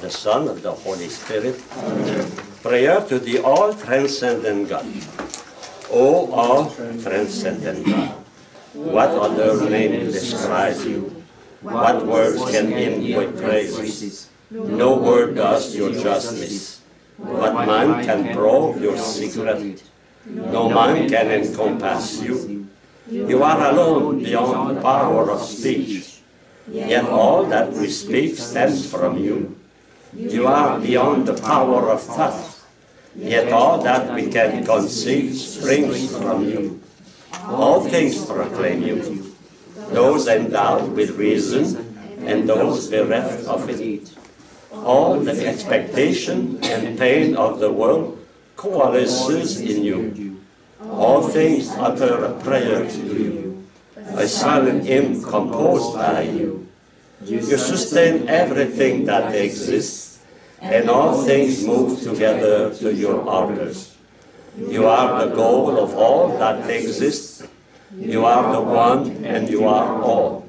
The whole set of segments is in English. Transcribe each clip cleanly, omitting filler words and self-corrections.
the Son, of the Holy Spirit. Prayer to the all-transcendent God. O all-transcendent God, what other name describes you? What words can hymn with praises? No word does your justice. What man can probe your secret? No man can encompass you. You are alone beyond the power of speech. Yet all that we speak stems from you. You are beyond the power of thought. Yet all that we can conceive springs from you. All things proclaim you. Those endowed with reason and those bereft of it. All the expectation and pain of the world coalesces in you. All things utter a prayer to you, a silent hymn composed by you. You sustain everything that exists, and all things move together to your orders. You are the goal of all that exists. You are the one and you are all.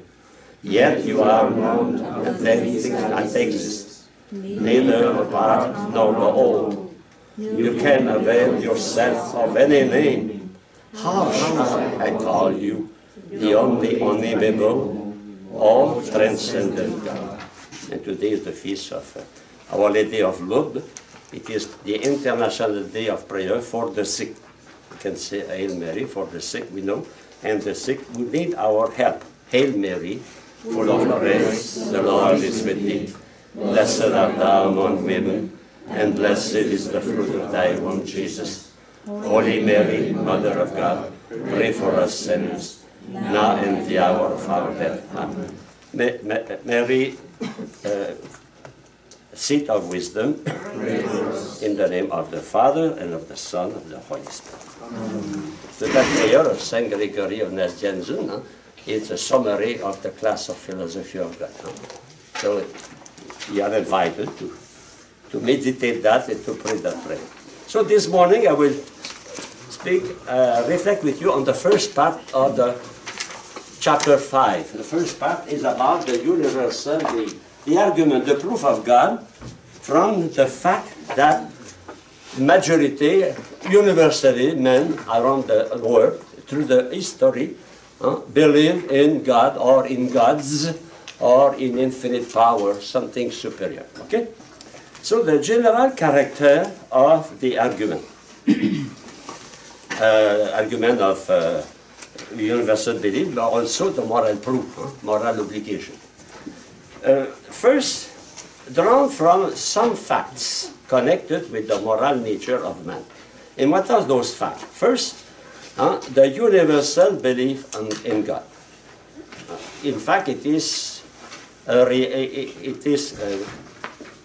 Yet you are not anything that exists, neither the part nor the whole. You can avail yourself of any name. How shall I call you, the only unnameable, all-transcendent God? And today is the feast of Our Lady of Lourdes. It is the International Day of Prayer for the sick. You can say Hail Mary for the sick, we know, and the sick who need our help. Hail Mary, full of grace, the Lord is with thee. Blessed art thou among women, and blessed is the fruit of thy womb, Jesus. Holy Mary, Mother of God, pray for us sinners, now and the hour of our death. Amen. Mary, seat of wisdom, in the name of the Father, and of the Son, and of the Holy Spirit. So that prayer of Saint Gregory of Nazianzen is a summary of the class of philosophy of God. So you are invited to meditate that and to pray that prayer. So this morning I will reflect with you on the first part of the chapter 5. The first part is about the universal, the argument, the proof of God from the fact that majority, universally, men around the world, through the history, believe in God or in gods or in infinite power, something superior. Okay? So the general character of the argument, argument of universal belief, but also the moral proof, moral obligation. First, drawn from some facts connected with the moral nature of man. And what are those facts? First, the universal belief in God. In fact, it is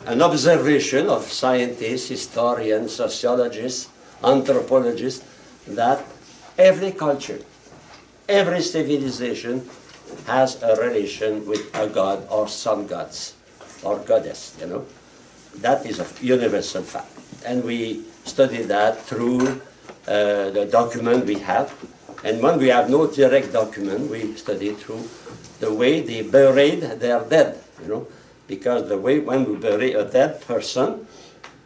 an observation of scientists, historians, sociologists, anthropologists, that every culture, every civilization has a relation with a god or some gods or goddess, you know. That is a universal fact. And we study that through the document we have. And when we have no direct document, we study through the way they buried their dead, you know. Because the way when we bury a dead person,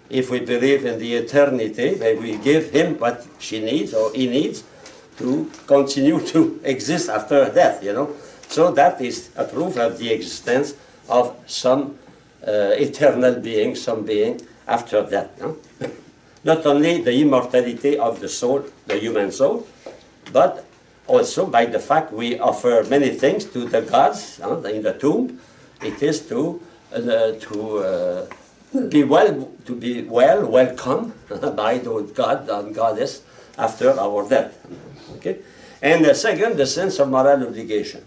if we believe in the eternity, then we give him what she needs or he needs to continue to exist after death, you know. So that is a proof of the existence of some eternal being, some being after death. No? Not only the immortality of the soul, the human soul, but also by the fact we offer many things to the gods in the tomb. It is to be well welcomed by those god and goddess after our death. Okay? And the second, the sense of moral obligation.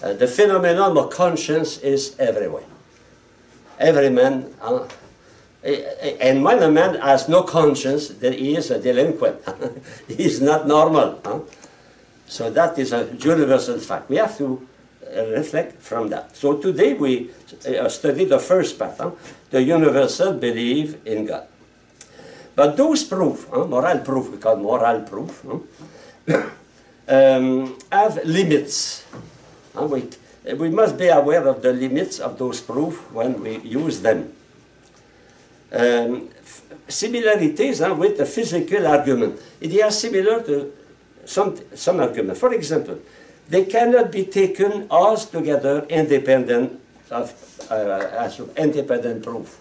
The phenomenon of conscience is everywhere. Every man, and when a man has no conscience, then he is a delinquent. He is not normal. So that is a universal fact. We have to reflect from that. So today we study the first part, the universal belief in God. But those proof, moral proof, we call moral proof, have limits. We must be aware of the limits of those proofs when we use them. similarities with the physical argument. They are similar to some argument. For example, they cannot be taken all together independent of as independent proof.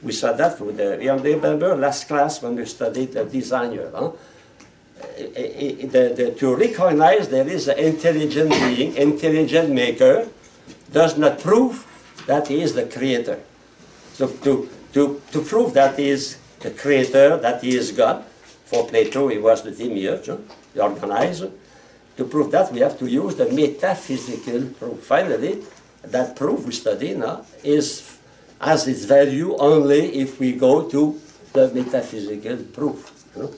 We saw that with the, you remember last class when we studied the designer. Huh? To recognize there is an intelligent being, intelligent maker, does not prove that he is the creator. So to prove that he is the creator, that he is God, for Plato he was the demiurge, the organizer. To prove that we have to use the metaphysical proof. Finally, that proof we study now has its value only if we go to the metaphysical proof. You know?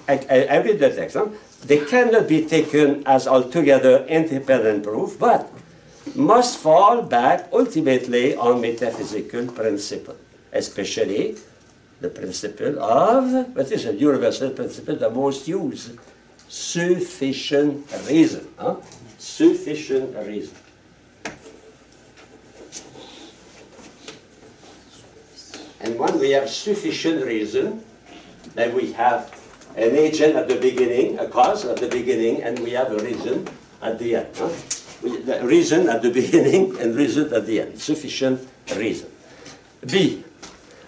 I read the text. Huh? They cannot be taken as altogether independent proof, but must fall back ultimately on metaphysical principle, especially the principle of, what is a universal principle, the most used, sufficient reason. Huh? Sufficient reason. And when we have sufficient reason, then we have an agent at the beginning, a cause at the beginning, and we have a reason at the end. Huh? The reason at the beginning and reason at the end. Sufficient reason. B.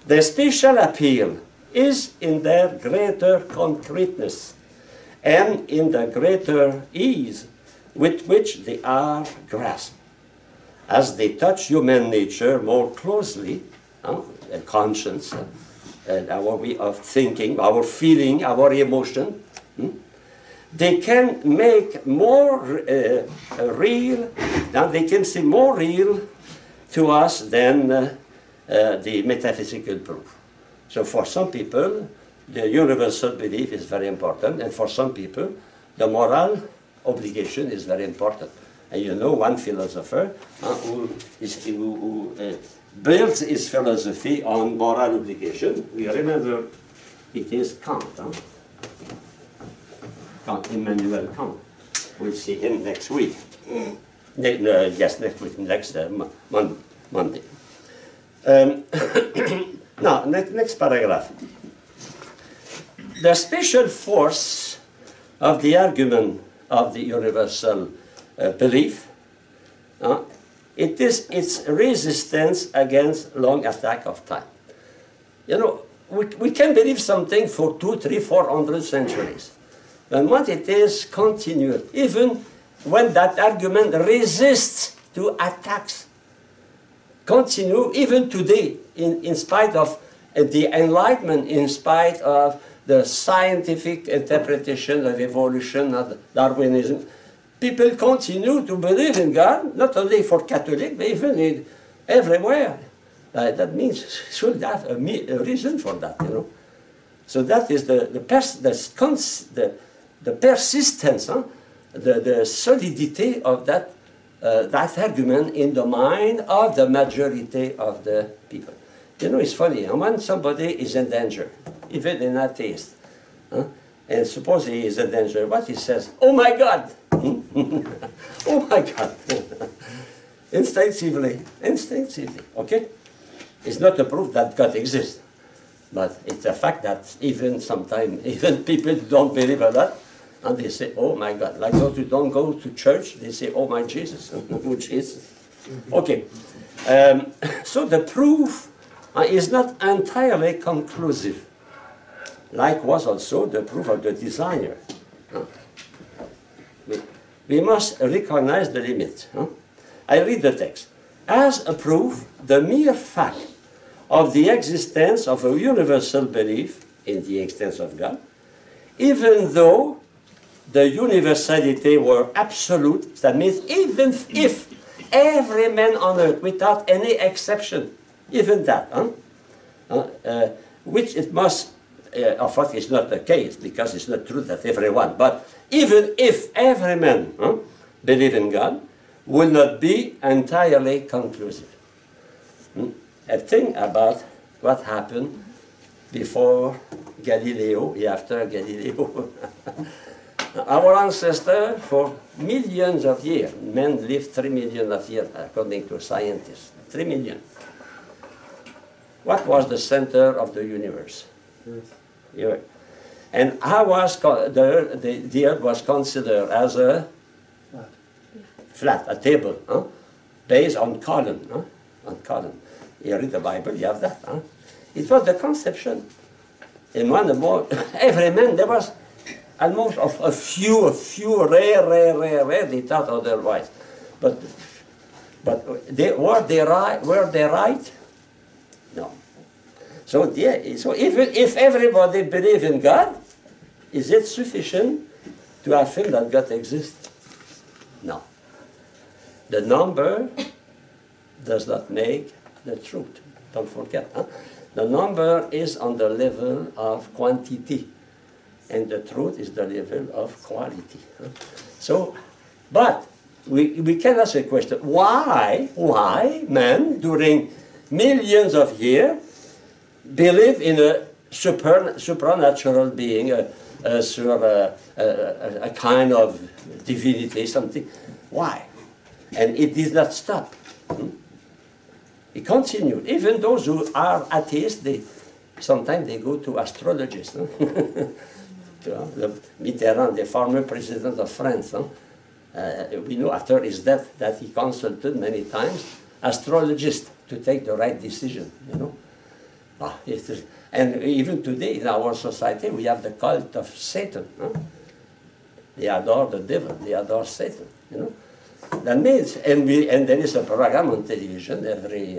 Their special appeal is in their greater concreteness and in the greater ease with which they are grasped. As they touch human nature more closely, conscience, and our way of thinking, our feeling, our emotion, they can make more real, they can seem more real to us than the metaphysical proof. So for some people, the universal belief is very important, and for some people, the moral obligation is very important. And you know one philosopher who builds his philosophy on moral obligation. We remember it is Kant. Kant, Immanuel Kant. We'll see him next week. Yes, next week, next Monday. Now, next paragraph. The special force of the argument of the universal belief, it is its resistance against long attack of time. You know, we can believe something for 200, 300, 400 centuries. And what it is continuous, even when that argument resists to attacks, continue even today, in spite of the Enlightenment, in spite of the scientific interpretation of evolution, of Darwinism. People continue to believe in God, not only for Catholic, but even everywhere. That means should have a reason for that, you know. So that is the persistence, the solidity of that argument in the mind of the majority of the people. You know, it's funny, when somebody is in danger, even an atheist, and suppose he is in danger, what he says, oh my God! Oh my God! Instinctively, okay? It's not a proof that God exists, but it's a fact that even sometimes, even people don't believe in that, and they say, oh my God. Like those who don't go to church, they say, oh my Jesus, which is. Okay. So the proof is not entirely conclusive, like was also the proof of the designer. We must recognize the limit. I read the text. As a proof, the mere fact of the existence of a universal belief in the existence of God, even though the universality were absolute, that means even if every man on earth, without any exception, even that, which it must, of course, is not the case, because it's not true that everyone, but even if every man believe in God, will not be entirely conclusive. A thing about what happened before Galileo, after Galileo. Our ancestors, for millions of years, men lived 3 million of years, according to scientists, 3 million. what was the center of the universe? Earth. And how was the earth was considered as a flat, a table, huh? Based on column, huh? On column. You read the Bible, you have that. Huh? It was the conception. And one about every man, there was almost a few rare, they thought otherwise. But were they right? No. So even if everybody believe in God, is it sufficient to affirm that God exists? No. The number does not make the truth. Don't forget. Huh? The number is on the level of quantity, and the truth is the level of quality. Huh? So, but we can ask a question: why man during millions of years believe in a supernatural being, a kind of divinity, something? Why? And it did not stop. It continued. Even those who are atheists, sometimes they go to astrologists. No? Mitterrand, the former president of France, no? We know after his death that he consulted many times astrologists to take the right decision. You know, and even today in our society we have the cult of Satan. No? They adore the devil. They adore Satan. You know. That means, and there is a program on television every,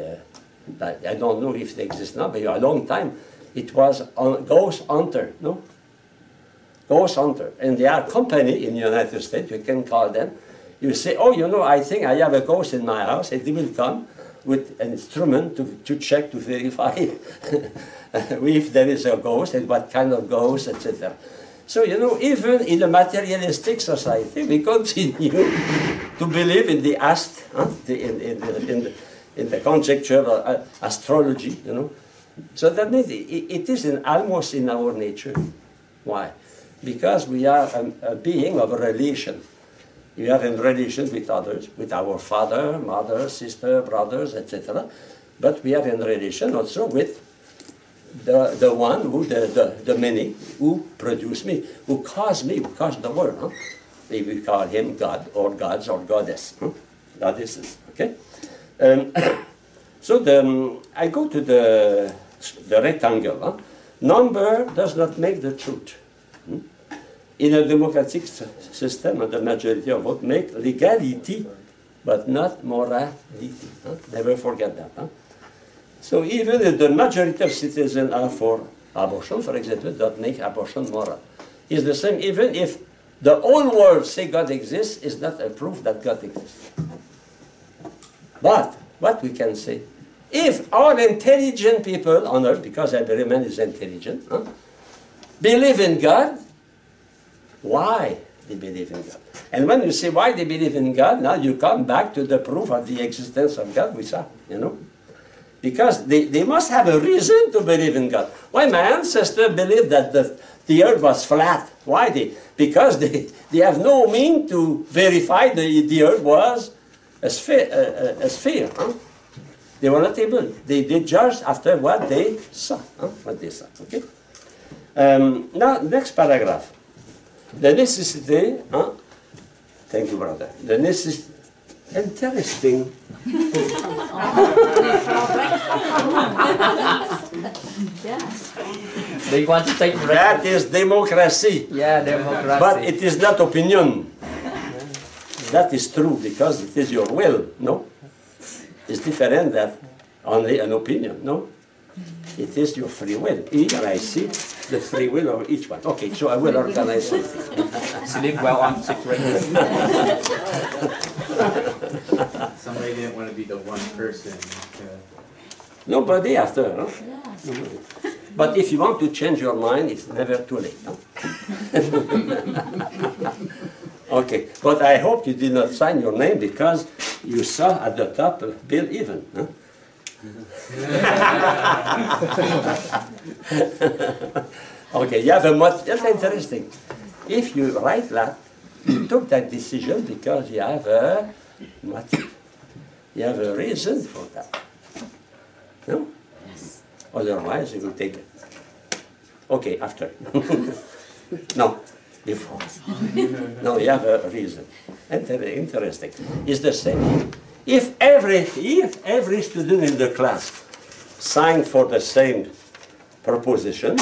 I don't know if it exists now, but a long time, it was on Ghost Hunter, no? Ghost Hunter. And they are a company in the United States, you can call them. You say, oh, you know, I think I have a ghost in my house, and they will come with an instrument to check, to verify if there is a ghost, and what kind of ghost, etc. So, you know, even in a materialistic society, we continue to believe in the in the conjecture of astrology, you know. So that means it is almost in our nature. Why? Because we are a being of a relation. We are in relation with others, with our father, mother, sister, brothers, etc. But we are in relation also with the one who, the many, who produce me, who caused me, who caused the world. Huh? We call him God, or gods, or goddess. Huh? Goddesses, okay? So I go to the rectangle. Huh? Number does not make the truth. Hmm? In a democratic system, the majority of vote make legality, but not morality. Huh? Never forget that. Huh? So even if the majority of citizens are for abortion, for example, that make abortion moral. It's the same even if the whole world say God exists, is not a proof that God exists. But what we can say, if all intelligent people on earth, because every man is intelligent, huh, believe in God, why they believe in God? And when you say why they believe in God, now you come back to the proof of the existence of God we saw, you know. Because they must have a reason to believe in God. Why my ancestors believed that the earth was flat? Why because they have no means to verify the earth was a sphere. Huh? They were not able. They judged after what they saw. Huh? What they saw. Okay. Now next paragraph. The necessity. Huh? Thank you, brother. The necessity. Interesting. They want to take that is democracy. Yeah, democracy. But it is not opinion. That is true because it is your will, no? It's different than only an opinion, no? It is your free will. Here I see the free will of each one. Okay, so I will organize something. Sleep well on sick Somebody didn't want to be the one person. Nobody after, no? Yeah. Nobody. But if you want to change your mind, it's never too late. No? Okay, but I hope you did not sign your name because you saw at the top Bill Even. Huh? Okay, you have a that's interesting. If you write that, you took that decision because you have a motive. You have a reason for that. No? Yes. Otherwise, you will take it. Okay, after. No, before. No, you have a reason. And very interesting. It's the same. If every student in the class signed for the same proposition,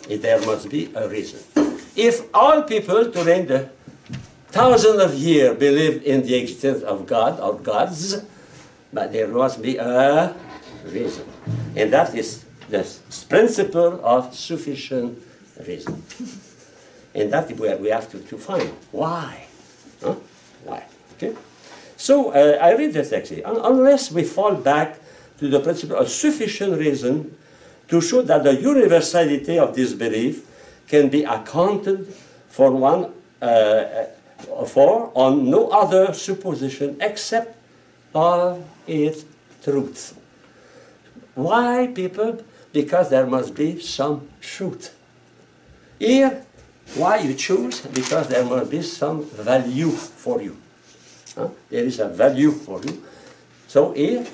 there must be a reason. If all people during the thousands of years believe in the existence of God or gods, but there must be a reason. And that is the principle of sufficient reason. And that we have to find. Why? Huh? Why? Okay? So I read the text here. Unless we fall back to the principle of sufficient reason to show that the universality of this belief can be accounted for on no other supposition except of its truth. Why, people? Because there must be some truth. Here, why you choose? Because there must be some value for you. Huh? There is a value for you. So here,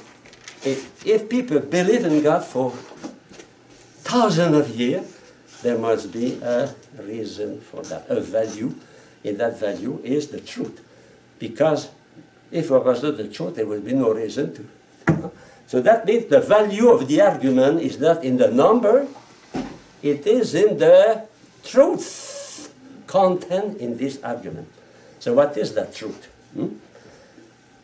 if people believe in God for thousands of years, there must be a reason for that, a value, and that value is the truth. Because if it was not the truth, there would be no reason to. So that means the value of the argument is not in the number, it is in the truth content in this argument. So what is that truth?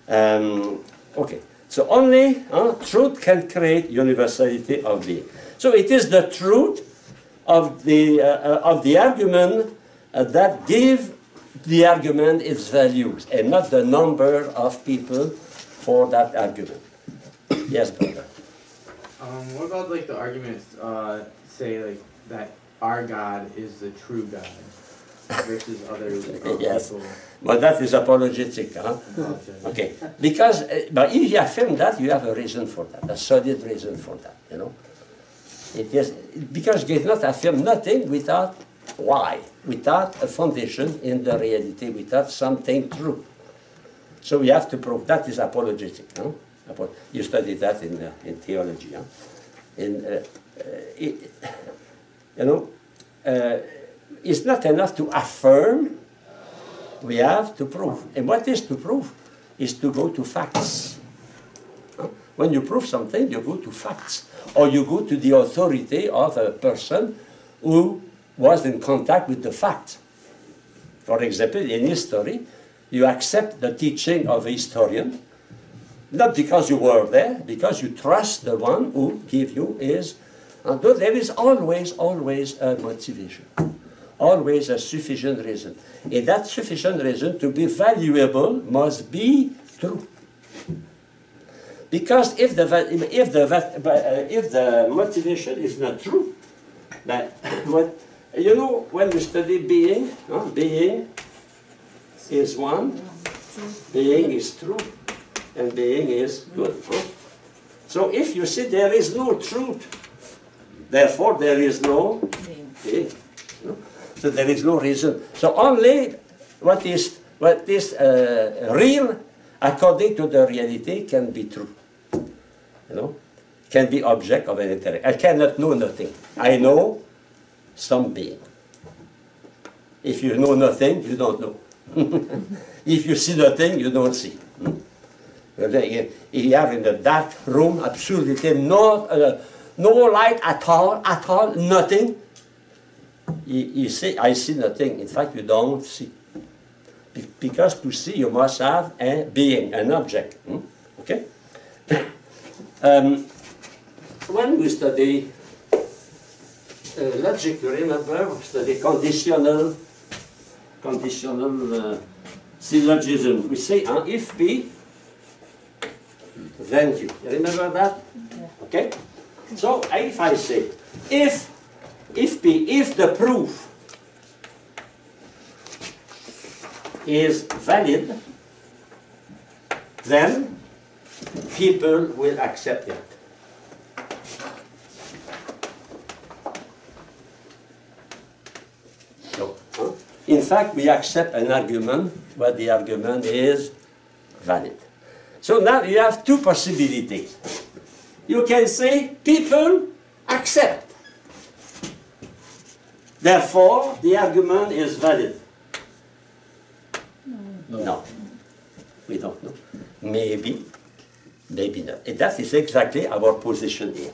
Okay, so only truth can create universality of being. So it is the truth of the argument that give the argument its values, and not the number of people for that argument. Yes, brother. What about like the arguments say like that our God is the true God versus others? Yes, people? but that is apologetic, huh? Okay, because but if you affirm that, you have a reason for that, a solid reason for that. You know, it is because you cannot affirm nothing without why, without a foundation in the reality, without something true. So we have to prove that is apologetic. Huh? You study that in theology. Huh? It's not enough to affirm, we have to prove. And what is to prove? Is to go to facts. Huh? When you prove something, you go to facts. Or you go to the authority of a person who was in contact with the fact. For example, in history, you accept the teaching of a historian, not because you were there, because you trust the one who gave you his. And there is always a motivation, always a sufficient reason. And that sufficient reason to be valuable must be true. Because if the motivation is not true, that you know, when we study being, being is one, being is true, and being is good. So if you see there is no truth, therefore there is no being. So there is no reason. So only what is real according to the reality can be true. You know, can be object of an intellect. I cannot know nothing. I know some being. If you know nothing, you don't know. If you see nothing, you don't see. If you are in the dark room, absolutely no light at all, nothing. You say, I see nothing. In fact, you don't see. Because to see, you must have a being, an object. Okay? When we study logic, you remember, we study conditional syllogism. We say, if P, then Q. You remember that? Okay? So if I say, if the proof is valid, then people will accept it. So, in fact, we accept an argument, but the argument is valid. So now you have two possibilities. You can say people accept. Therefore, the argument is valid. No. We don't know. Maybe, maybe not. And that is exactly our position here.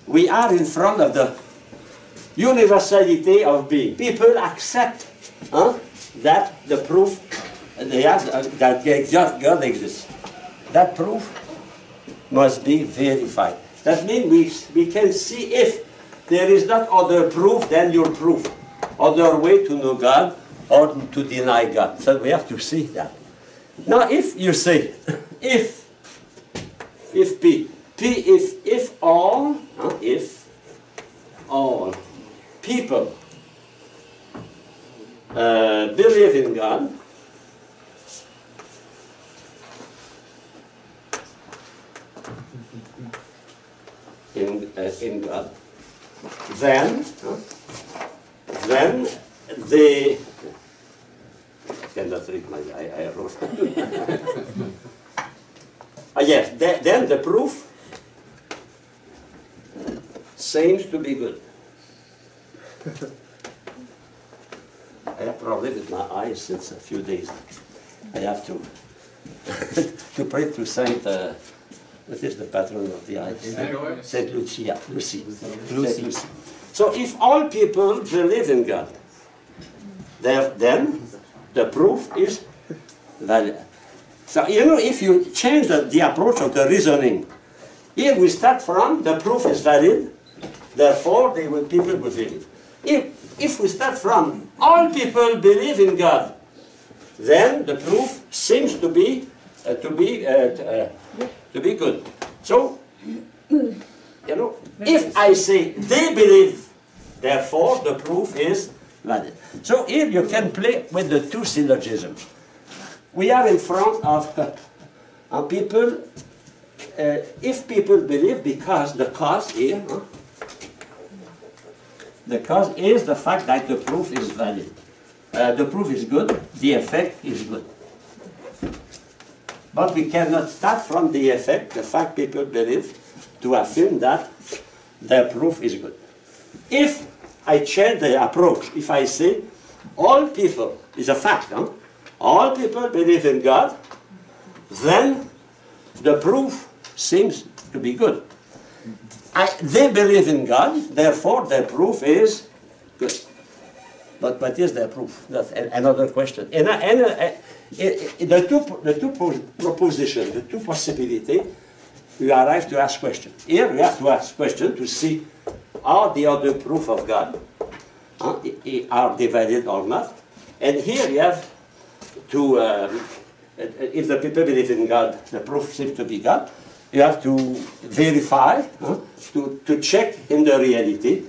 We are in front of the universality of being. People accept that the proof that God exists. That proof must be verified. That means we can see if there is not other proof than your proof, other way to know God or to deny God. So we have to see that. Now, if you say, if all people believe in God, in God, then they I cannot read my I wrote. Yes, then the proof seems to be good. I have problem with my eyes since a few days. I have to to pray to Saint. What is the patron of the eyes? Saint Lucia. Lucy. So if all people believe in God, then the proof is valid. So if you change the approach of the reasoning, here we start from the proof is valid, therefore people will believe. If we start from all people believe in God, then the proof seems to be good. So, if I say they believe, therefore the proof is valid. So here you can play with the two syllogisms. We are in front of people, if people believe, because the cause here, the cause is the fact that the proof is valid. The proof is good, the effect is good. But we cannot start from the effect, the fact people believe, to affirm that their proof is good. If I change the approach, if I say all people is a fact, all people believe in God, then the proof seems to be good. They believe in God, therefore their proof is good. But what is their proof? That's another question. The two propositions, the two possibilities, you arrive to ask questions. Here we have to ask questions to see are the other proof of God, are they valid or not? And here you have to, if the people believe in God, the proof seems to be God, you have to verify, to check in the reality,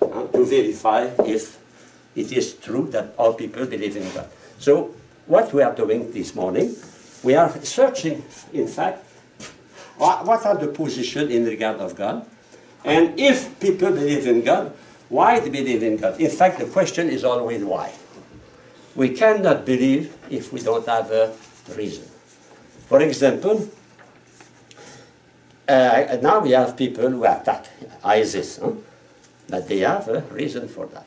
to verify if it is true that all people believe in God. So what we are doing this morning, we are searching, in fact, what are the positions in regard of God, and if people believe in God, why they believe in God. In fact, the question is always why. We cannot believe if we don't have a reason. For example, now we have people who attack ISIS, but they have a reason for that.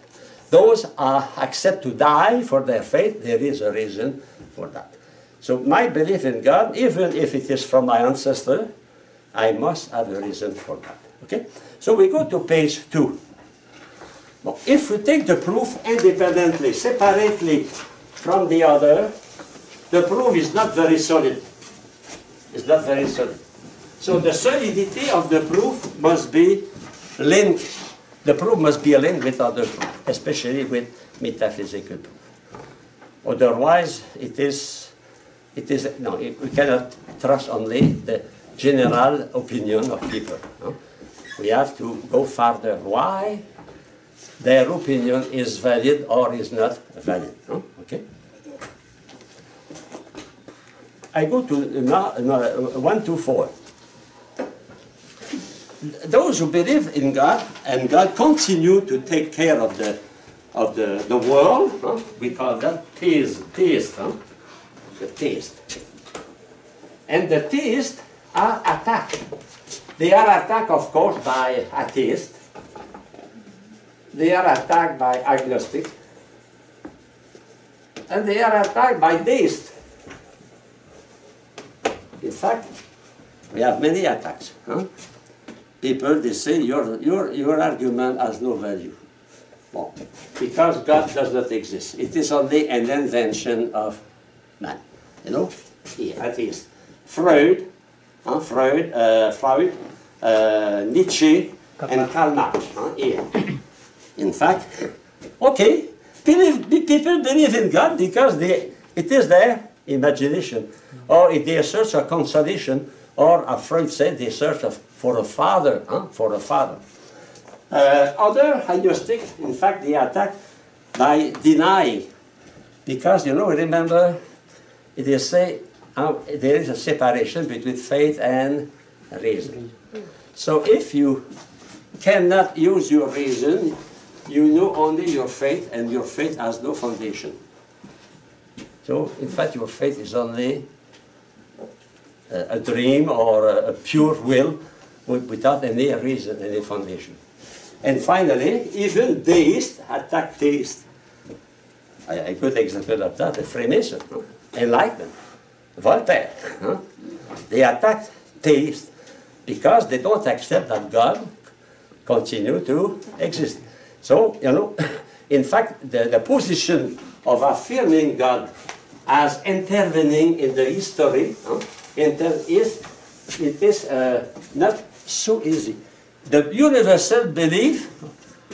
Those are accept to die for their faith, there is a reason for that. So my belief in God, even if it is from my ancestor, I must have a reason for that. Okay? So we go to page 2. Well, if we take the proof independently, separately from the other, the proof is not very solid. It's not very solid. So the solidity of the proof must be linked. The proof must be linked with other proof, especially with metaphysical proof. Otherwise, we cannot trust only the general opinion of people. No? We have to go further. Why their opinion is valid or is not valid. No? Okay. I go to 1 to 4. Those who believe in God and God continue to take care of the world, we call that theist, the theist. And the theists are attacked They are attacked, of course, by atheists. They are attacked by agnostic. And they are attacked by deists. In fact, we have many attacks. Huh? People, they say, your argument has no value. Well, because God does not exist. It is only an invention of man. You know, atheist. Freud, Nietzsche, and Karl Marx. Here. In fact, okay, people believe in God because it is their imagination, or if they search for consolation, or as Freud said, they search for a father, for a father. Other agnostic, in fact, they attack by denying, because, you know, remember, they say there is a separation between faith and reason. So if you cannot use your reason, you know only your faith, and your faith has no foundation. So, in fact, your faith is only a dream or a pure will without any reason, any foundation. And finally, even deists attack theists. A good example of that, the Freemason, Enlightenment, Voltaire. They attack theists because they don't accept that God continues to exist. So, you know, in fact, the position of affirming God as intervening in the history is not so easy. The universal belief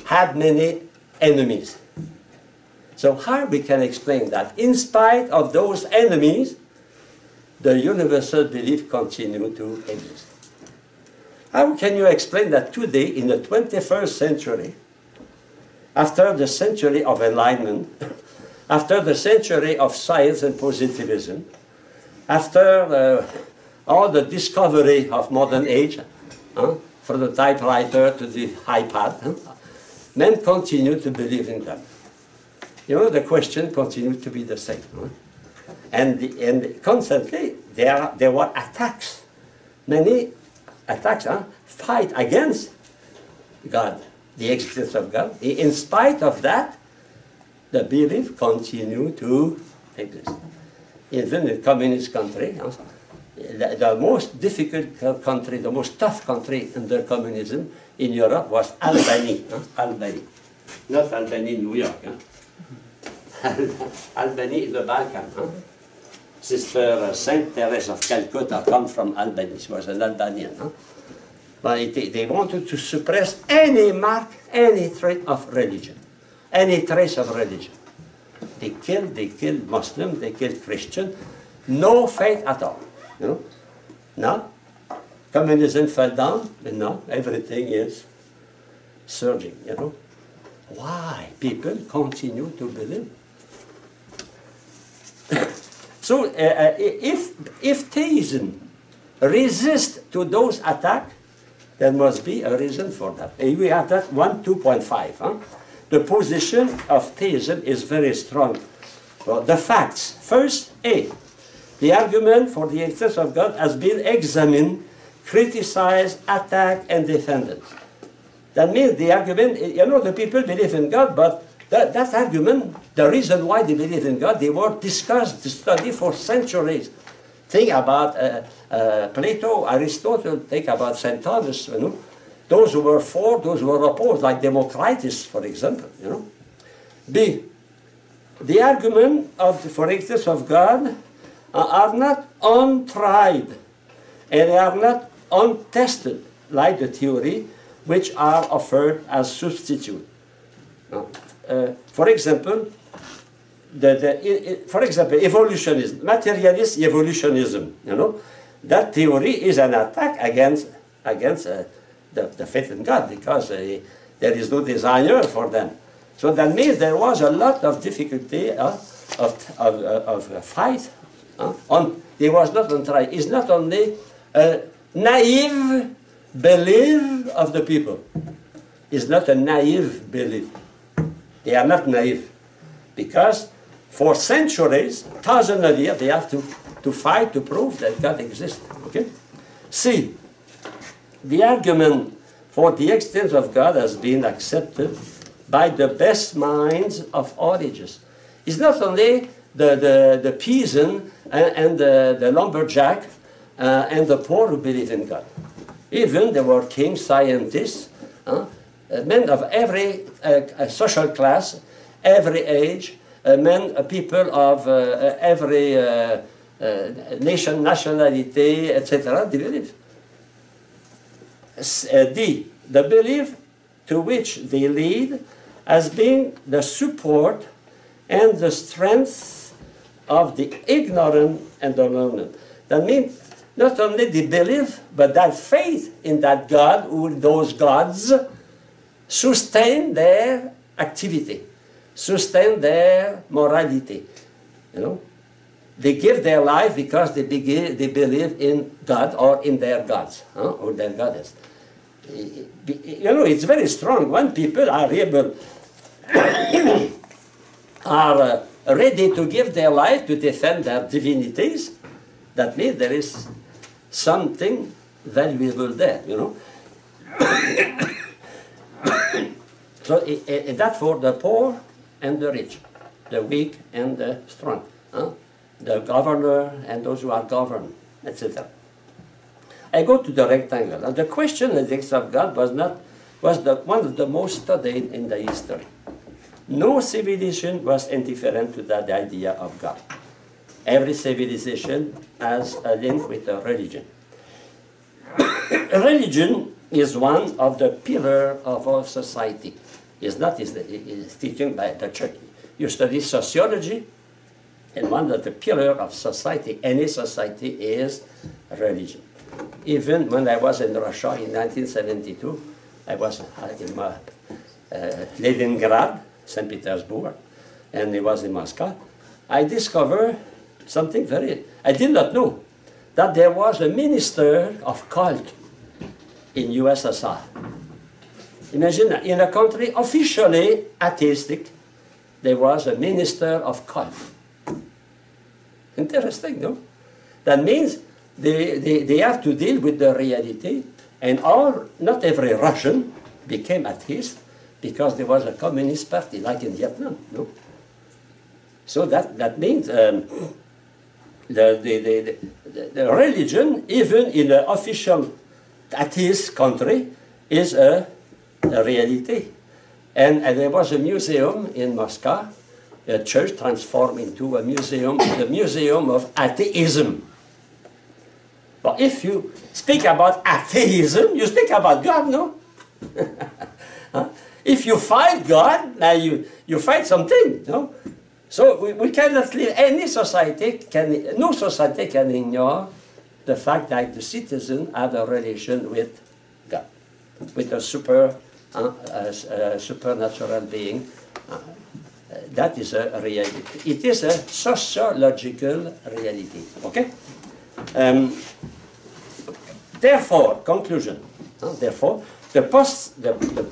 had many enemies. So how we can explain that? In spite of those enemies, the universal belief continued to exist. How can you explain that today, in the 21st century, after the century of enlightenment, after the century of science and positivism, after all the discovery of modern age, from the typewriter to the iPad, men continue to believe in God. You know, the question continues to be the same. And constantly, there were attacks. Many attacks, fight against God, the existence of God. In spite of that, the belief continued to exist. Even in communist country, the most difficult country, the most tough country under communism in Europe was Albany. Albany. Not Albany, New York. Albany in the Balkan. Sister Saint Teresa of Calcutta comes from Albany. She was an Albanian. But they wanted to suppress any mark, any trait of religion, any trace of religion. They killed Muslims, they killed Christians, no faith at all. You know? Now, communism fell down, and now everything is surging. You know, why people continue to believe? So, if theism resists to those attacks, there must be a reason for that. And we have that 2.5. The position of theism is very strong. Well, the facts. First, the argument for the existence of God has been examined, criticized, attacked, and defended. That means the argument, you know, the people believe in God, but that argument, the reason why they believe in God, they were discussed, studied for centuries. Think about Plato, Aristotle, think about St. Thomas, you know. Those who were for, those who were opposed, like Democritus, for example, you know. B, the argument for the existence of God are not untried, and they are not untested, like the theory, which are offered as substitute. For example, evolutionism, materialist evolutionism, you know, that theory is an attack against the faith in God, because there is no desire for them. So that means there was a lot of difficulty of fight. There was not untried. It's not only a naive belief of the people. It's not a naive belief. They are not naive. Because for centuries, thousands of years, they have to fight to prove that God exists. Okay? C, the argument for the existence of God has been accepted by the best minds of all ages. It's not only the peasant and the lumberjack and the poor who believe in God. Even there were kings, scientists, men of every social class, every age, people of every nationality, etc., they believe. The belief to which they lead has been the support and the strength of the ignorant and the learned. That means not only the belief, but that faith in that God, or those gods, sustain their activity, sustain their morality. You know, they give their life because they believe in God or in their gods, or their goddess. You know, it's very strong when people are able, are ready to give their life to defend their divinities. That means there is something valuable there, you know. So that's for the poor and the rich, the weak and the strong, the governor and those who are governed, etc. I go to the rectangle, and the question of the existence of God was one of the most studied in the history. No civilization was indifferent to that idea of God. Every civilization has a link with a religion. Religion is one of the pillars of our society. It's not it's teaching by the church. You study sociology, and one of the pillars of society, any society, is religion. Even when I was in Russia in 1972, I was in Leningrad, St. Petersburg, and it was in Moscow. I discovered something I did not know, that there was a minister of cult in USSR. Imagine, in a country officially atheistic, there was a minister of cult. Interesting, no? That means they have to deal with the reality, and not every Russian became atheist because there was a communist party, like in Vietnam, no? So that means the religion, even in an official atheist country, is a reality. And there was a museum in Moscow, a church transformed into a museum, the Museum of Atheism. But if you speak about atheism, you speak about God, no? If you fight God, now you fight something, no? So we cannot live, no society can ignore the fact that the citizens have a relation with God, with a supernatural being. That is a reality. It is a sociological reality, okay? Therefore, conclusion, therefore, the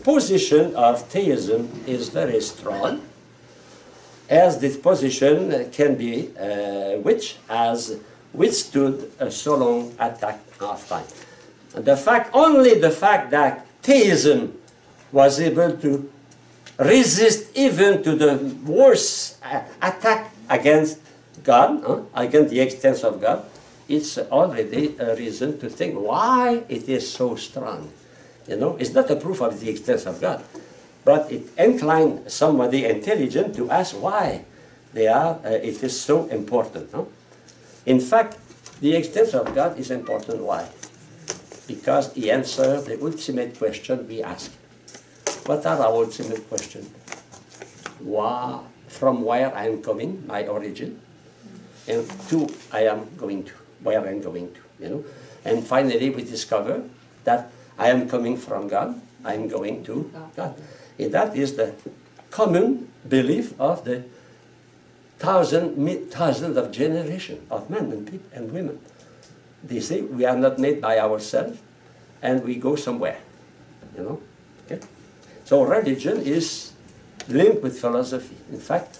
position of theism is very strong, as this position can be, which has withstood a so long attack of time. And only the fact that theism was able to resist even to the worst attack against God, against the existence of God, it's already a reason to think why it is so strong. You know, it's not a proof of the existence of God, but it inclines somebody intelligent to ask why it is so important. No? In fact, the existence of God is important. Why? Because he answers the ultimate question we ask. What are our ultimate questions? From where I am coming, my origin, and to I am going to, where I am going to, you know. And finally, we discover that I am coming from God, I am going to God. And that is the common belief of the thousands of generations of men and people and women. They say we are not made by ourselves, and we go somewhere, you know. Okay? So religion is linked with philosophy. In fact,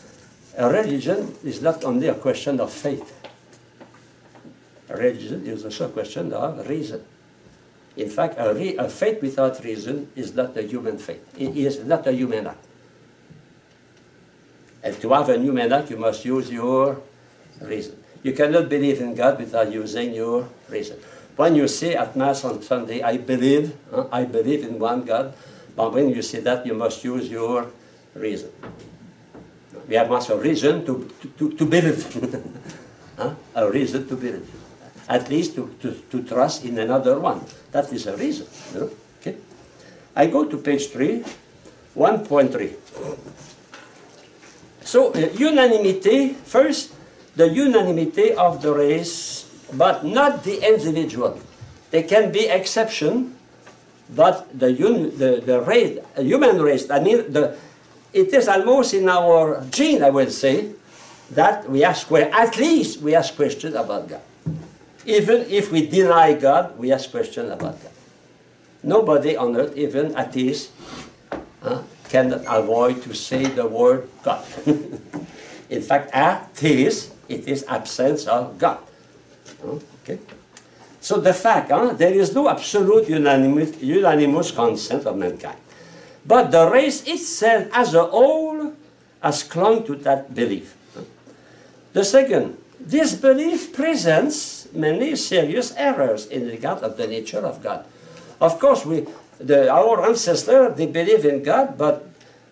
a religion is not only a question of faith. A religion is also a question of reason. In fact, a faith without reason is not a human faith. It is not a human act. And to have a human act, you must use your reason. You cannot believe in God without using your reason. When you say at Mass on Sunday, I believe in one God, but when you say that, you must use your reason. We have also a reason to believe. A reason to believe. At least to trust in another one. That is a reason. You know? Okay. I go to page 3, 1.3. So unanimity, first, the unanimity of the race, but not the individual. There can be exception, but the race, human race, I mean, it is almost in our gene, I will say, that we ask, at least we ask questions about God. Even if we deny God, we ask questions about God. Nobody on earth, even atheists, cannot avoid to say the word God. In fact, atheist, it is absence of God. Okay. So the fact, there is no absolute unanimous consent of mankind. But the race itself as a whole has clung to that belief. The second, this belief presents many serious errors in regard of the nature of God. Of course, our ancestors, they believe in God, but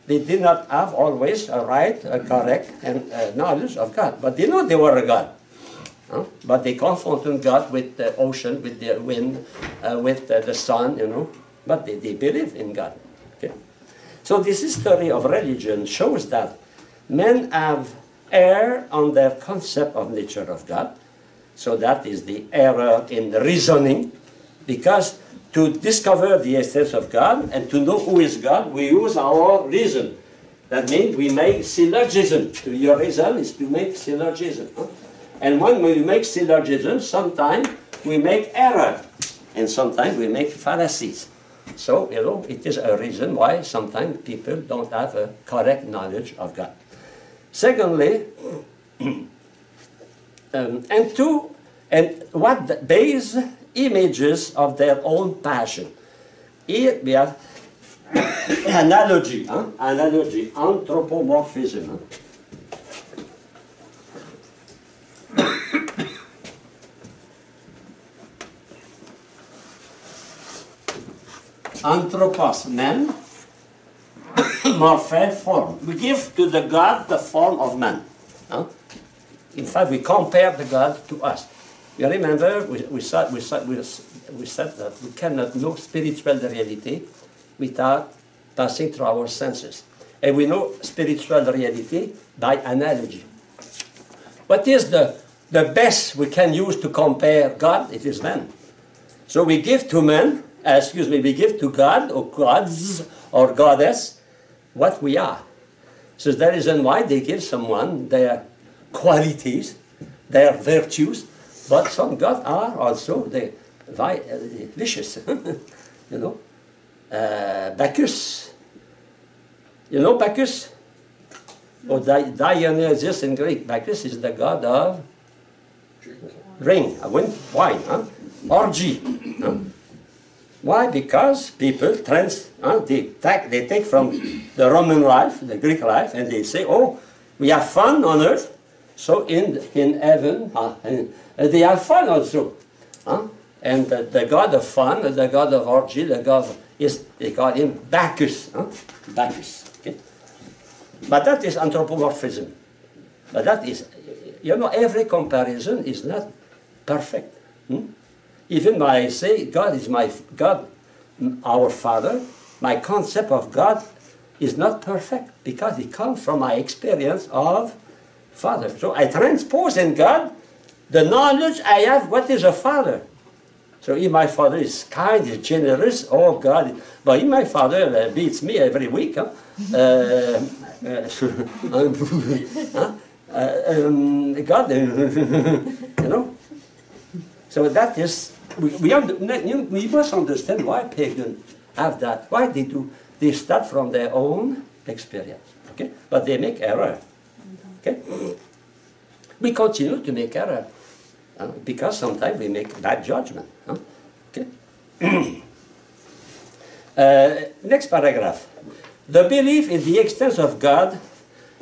they did not have always a right, a correct knowledge of God. But they know they were a God. But they confronted God with the ocean, with the wind, with the sun, you know. But they believe in God. Okay? So this history of religion shows that men have erred on their concept of nature of God. So that is the error in the reasoning, because to discover the essence of God and to know who is God, we use our reason. That means we make syllogism. Your reason is to make syllogism. And when we make syllogism, sometimes we make error, and sometimes we make fallacies. So, you know, it is a reason why sometimes people don't have a correct knowledge of God. Secondly, and what base images of their own passion. Here we have analogy, anthropomorphism. Anthropos, man, morphe, form. We give to the God the form of man. In fact, we compare the God to us. You remember, we said that we cannot know spiritual reality without passing through our senses. And we know spiritual reality by analogy. What is the best we can use to compare God? It is man. So we give to man, we give to God, or gods, or goddess, what we are. So that is why they give someone their qualities, their virtues, but some gods are also the vicious, you know. Bacchus. You know Bacchus? Or Dionysus in Greek. Bacchus is the god of wine, orgy. Why? Because people they take from the Roman life, the Greek life, and they say, oh, we have fun on earth, so in heaven, they have fun also. And the god of fun, the god of orgy, they call him Bacchus. Bacchus. Okay? But that is anthropomorphism. But that is, you know, every comparison is not perfect. Even when I say God is God, our Father, my concept of God is not perfect because it comes from my experience of Father. So I transpose in God the knowledge I have what is a Father. So if my Father is kind, is generous, oh God, but if my Father beats me every week, God, you know. So that is, we must understand why pagans have that, why they do. They start from their own experience, okay? But they make error, okay? We continue to make error, because sometimes we make bad judgment, okay? Next paragraph. The belief in the existence of God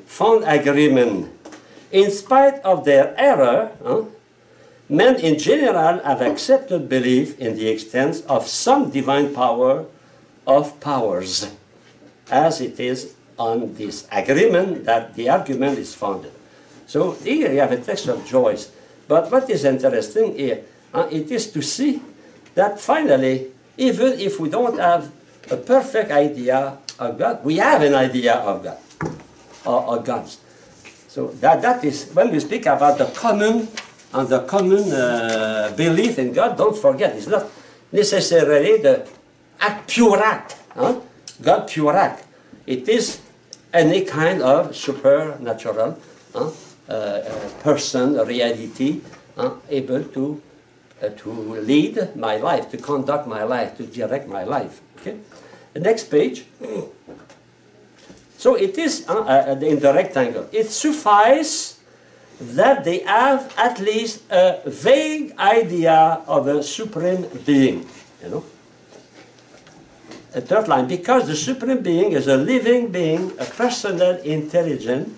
found agreement. In spite of their error, men in general have accepted belief in the existence of some divine power of powers, as it is on this agreement that the argument is founded. So here you have a text of Joyce. But what is interesting here, it is to see that finally, even if we don't have a perfect idea of God, we have an idea of God, or gods. So that is, when we speak about the common belief in God, don't forget, it's not necessarily the pure act, God pure act. It is any kind of supernatural person, reality, able to lead my life, to conduct my life, to direct my life. Okay? The next page. So it is in the rectangle. It suffices that they have at least a vague idea of a supreme being. You know? A third line, because the supreme being is a living being, a personal, intelligent,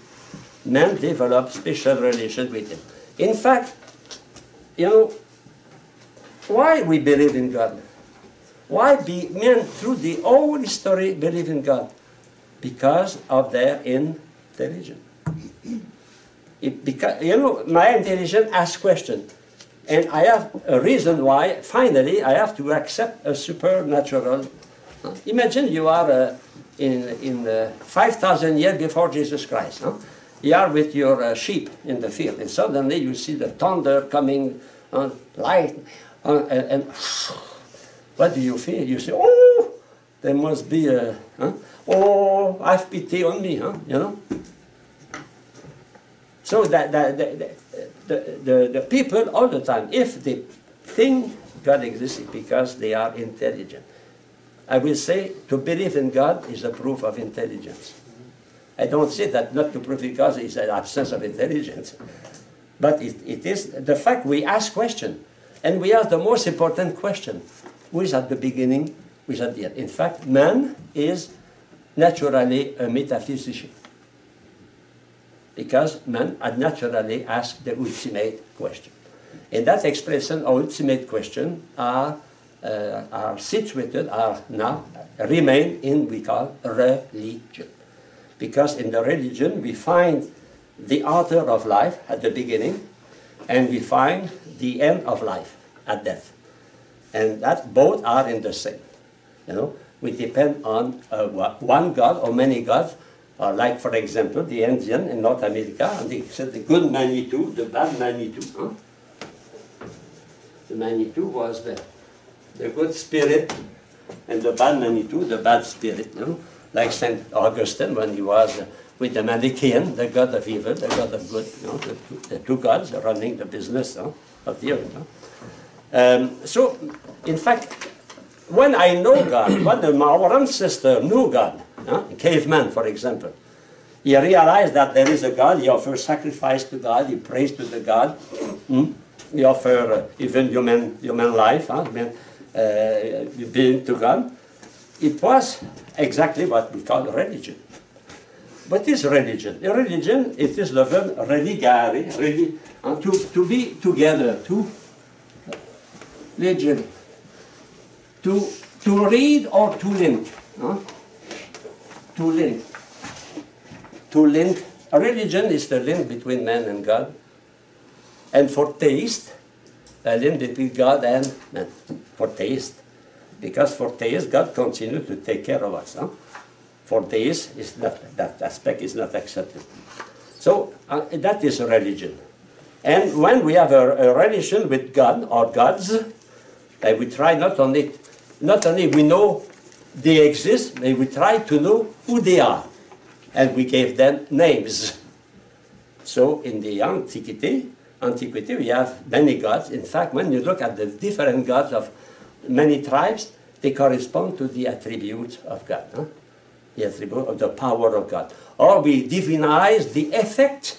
man develop special relation with him. In fact, you know, why we believe in God? Why men through the whole history believe in God? Because of their intelligence. Because, you know, my intelligence asks questions. And I have a reason why, finally, I have to accept a supernatural. Imagine you are in 5,000 years before Jesus Christ. You are with your sheep in the field, and suddenly you see the thunder coming, light, and what do you feel? You say, oh, there must be a, oh, have pity on me, you know? So the people all the time, if they think God exists because they are intelligent, I will say to believe in God is a proof of intelligence. I don't say that not to prove God is an absence of intelligence. But it is the fact we ask questions. And we ask the most important question. Who is at the beginning? Who is at the end? In fact, man is naturally a metaphysician. Because man had naturally asked the ultimate question. And that expression, or ultimate question, are situated, are now, remain in, we call, religion. Because in the religion we find the author of life at the beginning, and we find the end of life at death. And that both are in the same. You know, we depend on one God or many gods, like for example the Indian in North America, and they said the good Manitou, the bad Manitou. The Manitou was the good spirit, and the bad Manitou, the bad spirit. You know? Like St. Augustine when he was with the Manichaean, the god of evil, the god of good, you know, the two gods running the business of the earth. So, in fact, when I know God, when our ancestor knew God, caveman, for example, he realized that there is a God, he offers sacrifice to God, he prays to the God, he offers even human life, being to God. It was exactly what we call religion. What is religion? A religion, it is the verb religare, to be together, to legend, to read or to link. To link. To link. A religion is the link between man and God. And for taste, a link between God and man. For taste. Because for taste, God continues to take care of us. For taste, that aspect is not accepted. So that is a religion. And when we have a relation with God or gods, we try not only we know they exist, but we try to know who they are. And we gave them names. So in the antiquity, we have many gods. In fact, when you look at the different gods of many tribes, they correspond to the attributes of God, the attribute of the power of God. Or we divinize the effect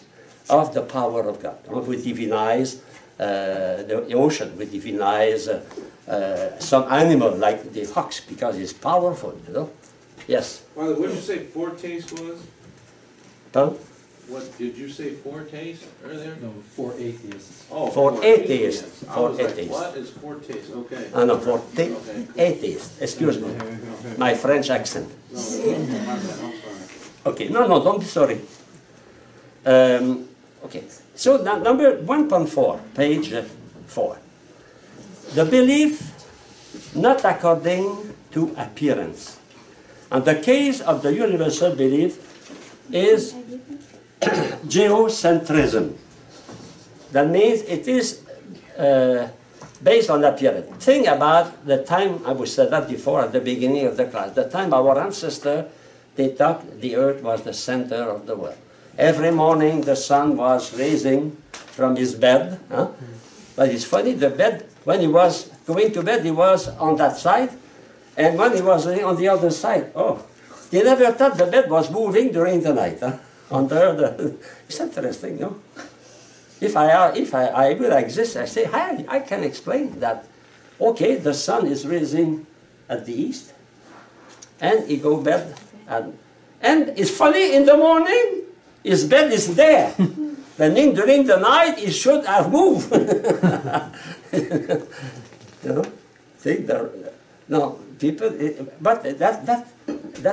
of the power of God. We divinize the ocean, we divinize some animal like the fox because it's powerful, you know. Yes. Father, what did you say foretaste was? Pardon? What, did you say foretaste earlier? No, for atheists. Oh, For atheists. I For was like, atheists. what is foretaste? Okay. No, for Okay, cool. atheists. Excuse me. My French accent. No, my bad, I'm sorry. Okay, no, don't be sorry. Okay, so number 1.4, page 4. The belief not according to appearance. And the case of the universal belief is geocentrism. That means it is based on appearance. Think about the time, I would say that before at the beginning of the class, the time our ancestors, they thought the earth was the center of the world. Every morning the sun was rising from his bed. Huh? But it's funny, the bed, when he was going to bed, he was on that side, and when he was on the other side, oh, they never thought the bed was moving during the night. Huh? Under the, it's interesting, no? If I will exist, I say, hi, I can explain that. Okay, the sun is rising at the east, and he go bed, and it's funny, in the morning, his bed is there. That means during the night, he should have moved. You know, think that, no, people, but that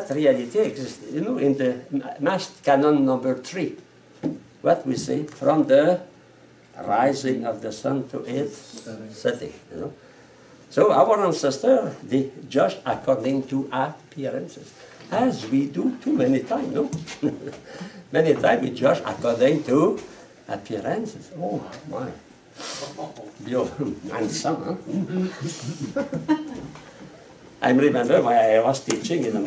reality exists. You know, in the mass canon number 3, what we say, from the rising of the sun to its setting, you know. So our ancestors, they judge according to appearances, as we do too many times, no? Many times we judge according to appearances. Oh my. You're handsome, huh? I remember when I was teaching in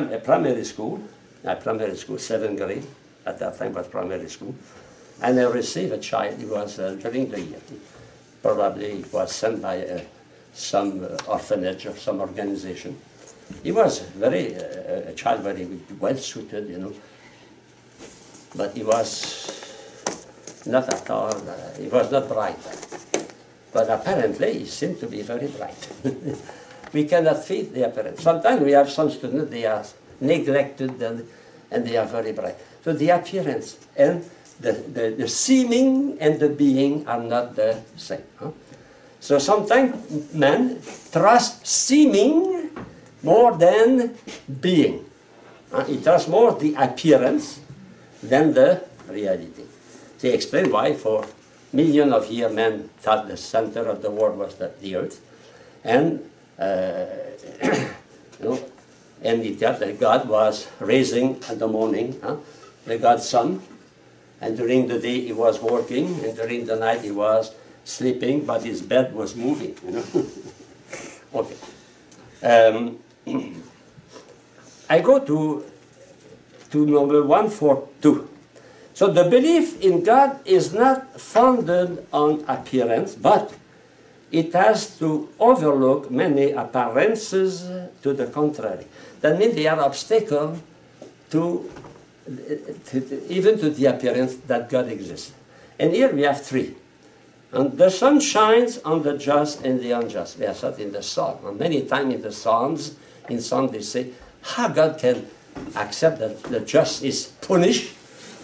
primary school, 7th grade, at that time was primary school, and I received a child. He was during the year. Probably it was sent by some orphanage or some organization. He was a child very well suited, you know, but he was not at all, he was not bright. But apparently he seemed to be very bright. We cannot feed the appearance. Sometimes we have some students, they are neglected and they are very bright. So the appearance and the seeming and the being are not the same. Huh? So sometimes man trusts seeming more than being. He trusts more the appearance than the reality. They explain why for millions of years men thought the center of the world was the earth. And you know, and he thought that God was rising in the morning, the God's sun, and during the day he was working, and during the night he was sleeping, but his bed was moving, you know. Okay. I go to number 142. So the belief in God is not founded on appearance, but it has to overlook many appearances to the contrary. That means they are obstacles even to the appearance that God exists. And here we have 3. And the sun shines on the just and the unjust. We have that in the Psalm. And many times in the Psalms, they say, how God can accept that the just is punished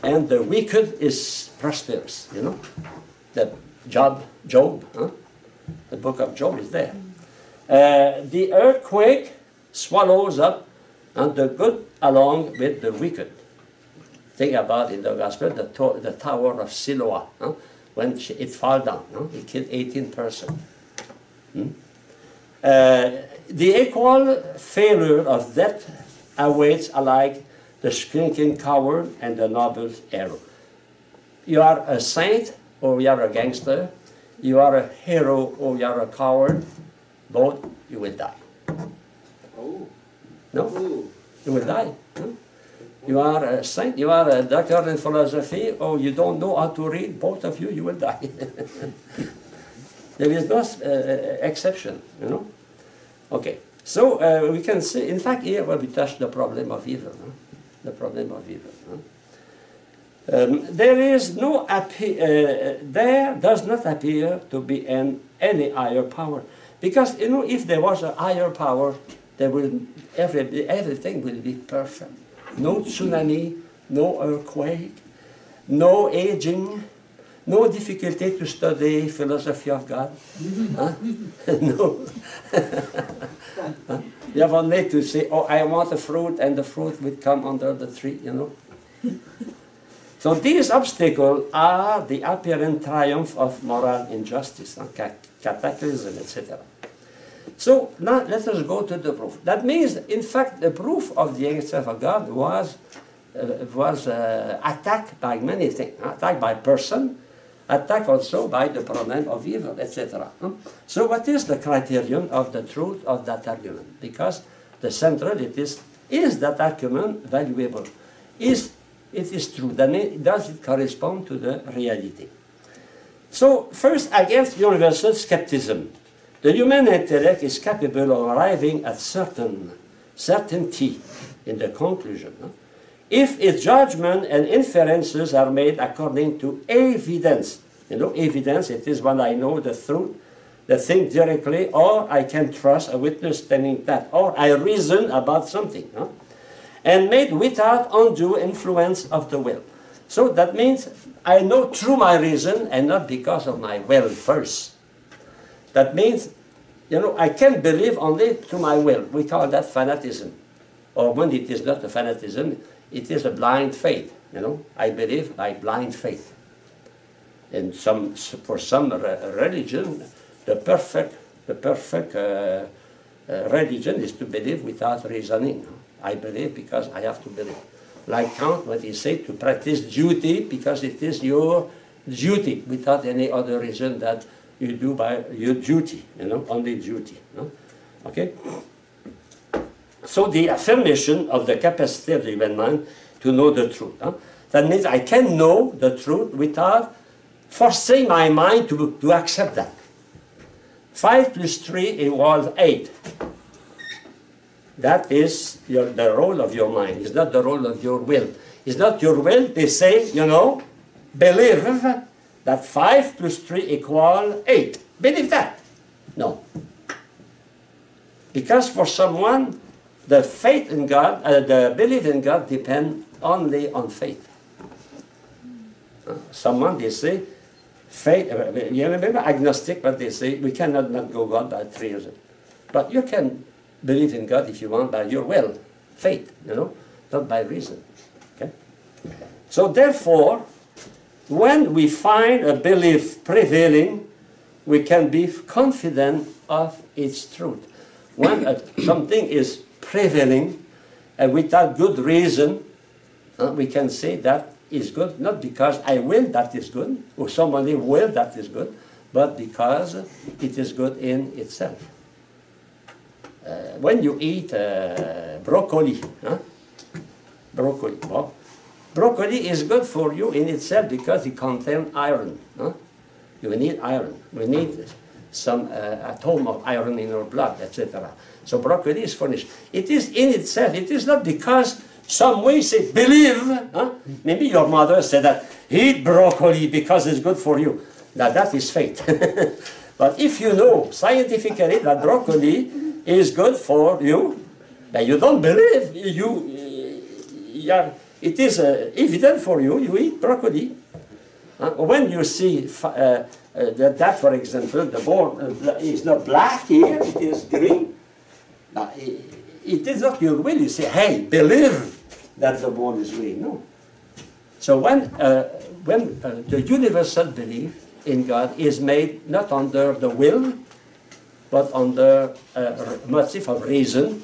and the wicked is prosperous, you know. The Job, huh? The book of Job is there. The earthquake swallows up and the good along with the wicked. Think about in the gospel the tower of Siloam, huh? When it fell down, huh? It killed 18 persons. The equal failure of death awaits alike the shrinking coward and the noble's arrow. You are a saint or you are a gangster. You are a hero or you are a coward. Both, you will die. Oh. No? Oh. You will die. Huh? You are a saint, you are a doctor in philosophy, or you don't know how to read, both of you, you will die. There is no exception, you know. Okay, so we can see, in fact, here where we touch the problem of evil, huh? The problem of evil. Huh? There is no there does not appear to be any higher power, because you know, if there was a higher power, there will everything will be perfect. No tsunami, no earthquake, no aging, no difficulty to study philosophy of God. Huh? No. Huh? You have only to say, "Oh, I want a fruit," and the fruit will come under the tree. You know. So these obstacles are the apparent triumph of moral injustice, cataclysm, etc. So now let us go to the proof. That means, in fact, the proof of the existence of God was attacked by many things. Attacked by person, attacked also by the problem of evil, etc. So what is the criterion of the truth of that argument? Because the central it is that argument valuable? It is true. That means, does it correspond to the reality? So first, against universal skepticism, the human intellect is capable of arriving at certainty in the conclusion. If its judgment and inferences are made according to evidence. You know, evidence, it is when I know the truth, the thing directly, or I can trust a witness telling that, or I reason about something. And made without undue influence of the will. So that means I know through my reason and not because of my will first. That means, you know, I can believe only through my will. We call that fanaticism. Or when it is not a fanaticism, it is a blind faith. You know, I believe by blind faith. And for some religion, the perfect religion is to believe without reasoning. I believe because I have to believe. Like Kant, what he said, to practice duty because it is your duty, without any other reason that you do by your duty, you know, only duty. No? Okay? So the affirmation of the capacity of the human mind to know the truth. That means I can know the truth without forcing my mind to accept that. 5 plus 3 equals 8. That is the role of your mind. It's not the role of your will. It's not your will. They say, you know, believe that 5 plus 3 equals 8. Believe that. No. Because for someone, the faith in God, the belief in God depends only on faith. Someone, they say, faith, you remember agnostic, but they say, we cannot not go God by 3 reasons. But you can believe in God if you want by your will, faith, you know, not by reason. Okay? So therefore, when we find a belief prevailing, we can be confident of its truth. When something is prevailing and without good reason, we can say that is good, not because I will that is good, or somebody will that is good, but because it is good in itself. When you eat broccoli, broccoli is good for you in itself because it contains iron. You need iron. We need some atom of iron in our blood, etc. So broccoli is furnished. It is in itself. It is not because some way say, believe. Maybe your mother said that, eat broccoli because it's good for you. Now that is faith. But if you know scientifically that broccoli is good for you, but you don't believe, it is evident for you, you eat broccoli. When you see that, for example, the ball is not black here, it is green. Now, it is not your will. You say, hey, believe that the ball is green. No. So when the universal belief in God is made not under the will, but under a motive of reason,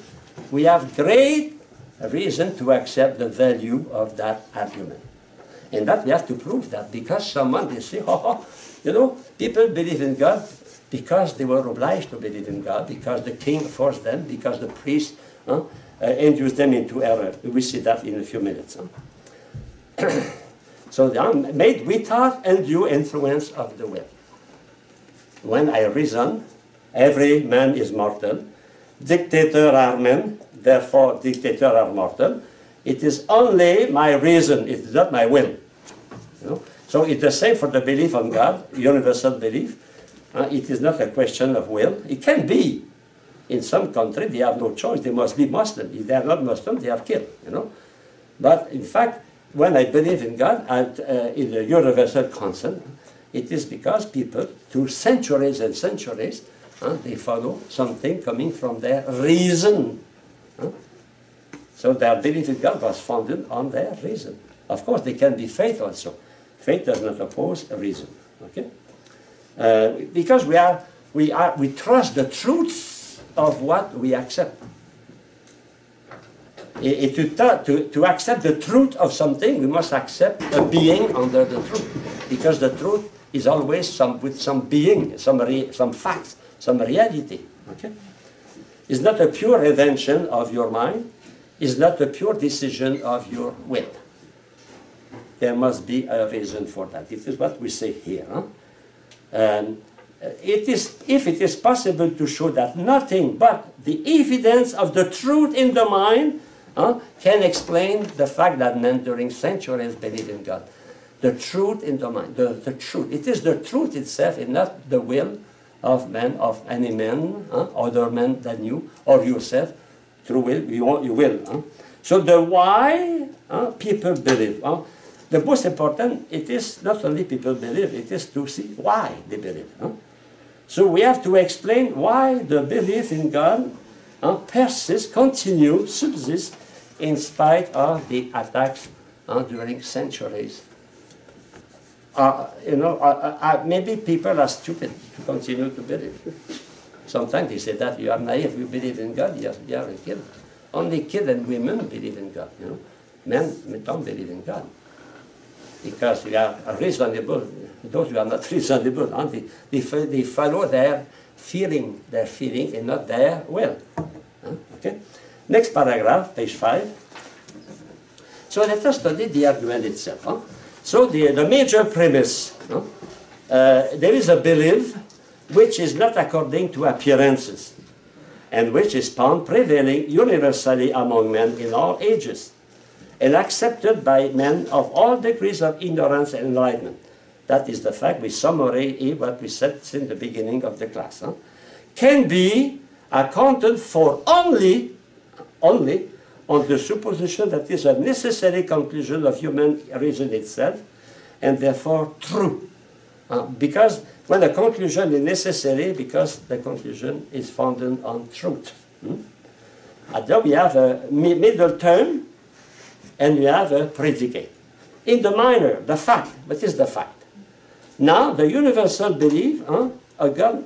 we have great reason to accept the value of that argument. And that we have to prove that, because someone, they say, you know, people believe in God because they were obliged to believe in God, because the king forced them, because the priest induced them into error. We see that in a few minutes. So they are made without undue influence of the will. When I reason, every man is mortal. Dictators are men, therefore dictators are mortal. It is only my reason, it is not my will. You know? So it's the same for the belief on God, universal belief. It is not a question of will. It can be. In some country, they have no choice. They must be Muslim. If they are not Muslim, they are killed. You know. But in fact, when I believe in God and in the universal consent, it is because people, through centuries and centuries, they follow something coming from their reason. So their belief in God was founded on their reason. Of course, there can be faith also. Faith does not oppose reason. Okay? Because we trust the truth of what we accept. To accept the truth of something, we must accept a being under the truth, because the truth is always with some being, some facts, some reality. Okay? It's not a pure invention of your mind. It's not a pure decision of your will. There must be a reason for that. It is what we say here. If it is possible to show that nothing but the evidence of the truth in the mind can explain the fact that men during centuries believe in God. The truth in the mind, the truth. It is the truth itself, and not the will of men, of any man, other men than you, or yourself, through will, you will. So the why people believe. The most important, it is not only people believe, it is to see why they believe. So we have to explain why the belief in God persists, continues, subsists, in spite of the attacks during centuries. Maybe people are stupid to continue to believe. Sometimes they say that you are naive, you believe in God, you are a kid. Only kids and women believe in God. You know? Men don't believe in God. Because we are reasonable. Those who are not reasonable, they follow their feeling and not their will. Okay? Next paragraph, page 5. So let us study the argument itself. So the major premise, there is a belief which is not according to appearances, and which is found prevailing universally among men in all ages, and accepted by men of all degrees of ignorance and enlightenment. That is the fact. We summarize what we said since the beginning of the class. Can be accounted for only on the supposition that is a necessary conclusion of human reason itself, and therefore true. Because when a conclusion is necessary, because the conclusion is founded on truth. And then we have a middle term, and we have a predicate. In the minor, the fact. What is the fact? Now, the universal belief of God,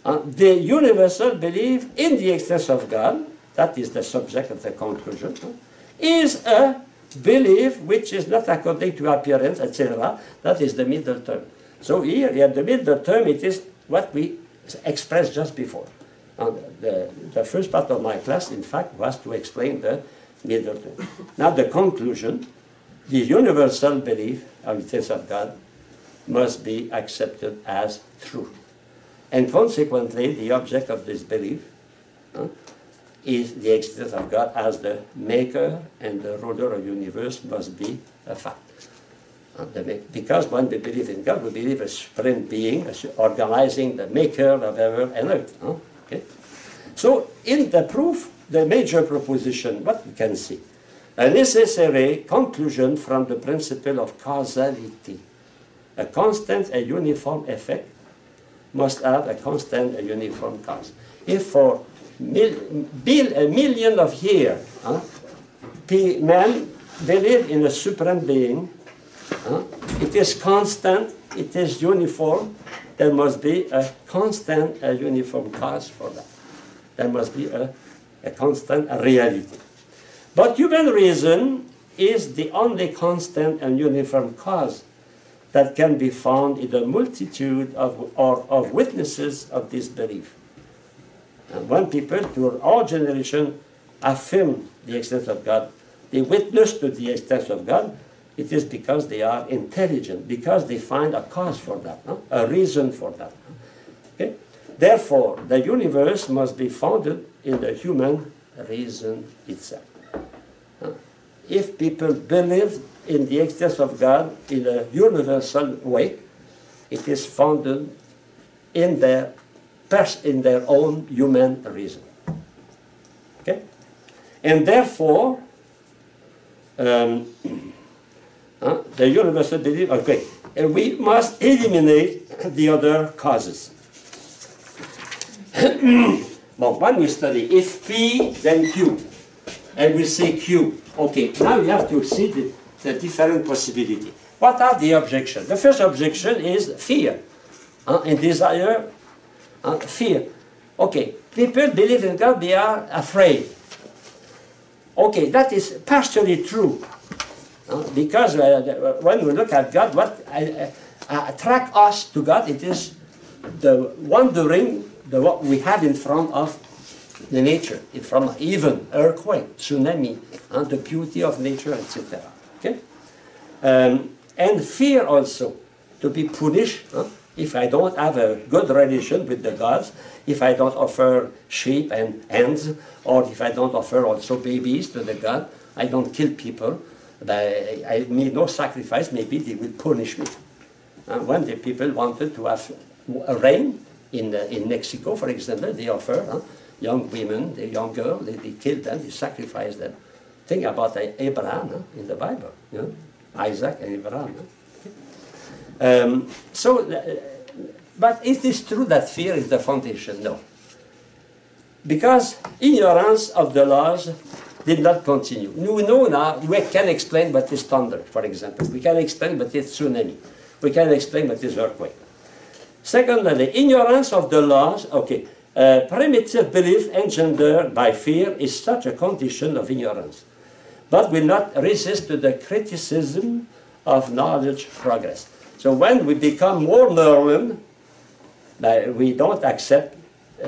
the universal belief in the existence of God, that is the subject of the conclusion, is a belief which is not according to appearance, etc. That is the middle term. So here, in the middle term, it is what we expressed just before. The first part of my class, in fact, was to explain the middle term. Now, the conclusion, the universal belief of the existence of God must be accepted as true. And consequently, the object of this belief is the existence of God as the maker and the ruler of the universe must be a fact. Because when we believe in God, we believe a supreme being, organizing the maker of heaven and earth. Okay? So in the proof, the major proposition, what we can see? A necessary conclusion from the principle of causality. A constant and uniform effect must have a constant and uniform cause. If for a million of years, men believe in a supreme being, it is constant, it is uniform, there must be a constant and uniform cause for that. There must be a constant reality. But human reason is the only constant and uniform cause that can be found in the multitude of witnesses of this belief. And when people through all generations affirm the existence of God, they witness to the existence of God, it is because they are intelligent, because they find a cause for that, a reason for that. Okay? Therefore, the universe must be founded in the human reason itself. If people believe in the existence of God in a universal way. It is founded in their own human reason. Okay? And therefore, the universal belief, okay, and we must eliminate the other causes. Well, when we study, if P, then Q, and we say Q, okay, now you have to see the different possibility. What are the objections? The first objection is fear, and desire, fear. Okay, people believe in God, they are afraid. Okay, that is partially true, because when we look at God, what attracts us to God, it is the wondering, what we have in front of the nature, in front of even earthquake, tsunami, the beauty of nature, etc. Okay? And fear also, to be punished if I don't have a good relation with the gods, if I don't offer sheep and hens, or if I don't offer also babies to the god, I don't kill people, I need no sacrifice, maybe they will punish me. When the people wanted to have rain in Mexico, for example, they offer young women, the young girls, they kill them, they sacrifice them. Think about Abraham in the Bible, you know? Isaac and Abraham. But it is true that fear is the foundation? No. Because ignorance of the laws did not continue. We know now, we can explain what is thunder, for example. We can explain what is tsunami. We can explain what is earthquake. Secondly, ignorance of the laws, okay. Primitive belief engendered by fear is such a condition of ignorance, but will not resist to the criticism of knowledge progress. So when we become more learned, we don't accept